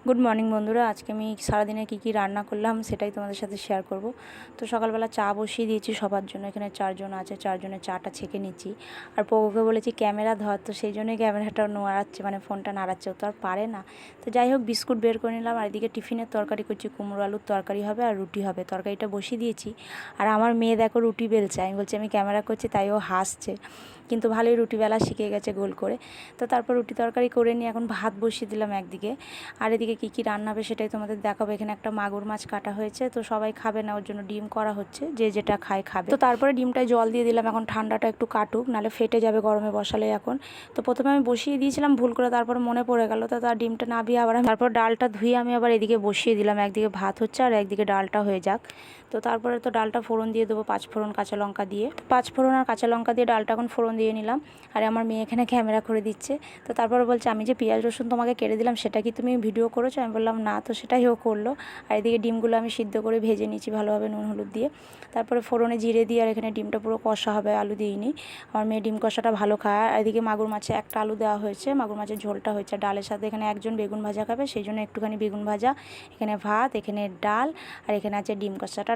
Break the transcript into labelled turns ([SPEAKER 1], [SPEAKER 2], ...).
[SPEAKER 1] Good morning বন্ধুরা। আজকে আমি সারাদিনে কী রান্না করলাম সেটাই তোমাদের সাথে শেয়ার করব। তো সকালবেলা চা বসিয়ে দিয়েছি সবার জন্য। এখানে 4 জন আছে, 4 জনের চাটা ছেঁকে নিচ্ছি। আর পোগোকে বলেছি ক্যামেরা ধর, তো সেই জন্যই ক্যামেরাটা নাড়াচ্ছে, মানে ফোনটা নাড়াচ্ছে, ও তো আর পারে না। তো যাই হোক, বিস্কুট বের করে নিলাম। আর এদিকে টিফিনের তরকারি করছি, কুমড়ো আলুর তরকারি হবে আর রুটি হবে। তরকারিটা বসিয়ে দিয়েছি। আর আমার মেয়ে দেখো রুটি বেলছে, আমি বলছি আমি ক্যামেরা করছি, তাই ও হাসছে। কিন্তু ভালোই রুটি বেলা শিখে গেছে গোল করে। তো তারপর রুটি তরকারি করে নিয়ে এখন ভাত বসিয়ে দিলাম একদিকে। আর এদিকে কী রান্না হবে সেটাই তোমাদের দেখাবো। এখানে একটা মাগুর মাছ কাটা হয়েছে, তো সবাই খাবে না, ওর জন্য ডিম করা হচ্ছে, যে যেটা খায় খাবে। তো তারপরে ডিমটায় জল দিয়ে দিলাম, এখন ঠান্ডাটা একটু কাটুক, নাহলে ফেটে যাবে গরমে বসালে। এখন তো প্রথমে আমি বসিয়ে দিয়েছিলাম ভুল করে, তারপর মনে পড়ে গেল, তো তার ডিমটা নাবিয়ে আবার তারপর ডালটা ধুয়ে আমি আবার এদিকে বসিয়ে দিলাম। একদিকে ভাত হচ্ছে আর একদিকে ডালটা হয়ে যাক। তো তারপরে তো ডালটা ফোড়ন দিয়ে দেবো, 5 ফোড়ন কাঁচা লঙ্কা দিয়ে, 5 ফোড়ন আর কাঁচা লঙ্কা দিয়ে ডালটা এখন ফোড়ন দিয়ে নিলাম। আর আমার মেয়ে এখানে ক্যামেরা করে দিচ্ছে। তো তারপরে বলছে আমি যে পেঁয়াজ রসুন তোমাকে কেটে দিলাম সেটা কি তুমি ভিডিও করেছো? আমি বললাম না, তো সেটাই ও করলো। আর এদিকে ডিমগুলো আমি সিদ্ধ করে ভেজে নিচ্ছি ভালোভাবে নুন হলুদ দিয়ে। তারপরে ফোড়নে জিরে দিয়ে, আর এখানে ডিমটা পুরো কষা হবে, আলু দিইনি। আমার মেয়ে ডিম কষাটা ভালো খায়। আর এদিকে মাগুর মাছে একটা আলু দেওয়া হয়েছে, মাগুর মাছের ঝোলটা হয়েছে ডালের সাথে। এখানে একজন বেগুন ভাজা খাবে, সেই জন্য একটুখানি বেগুন ভাজা। এখানে ভাত, এখানে ডাল, আর এখানে আছে ডিম কষাটা।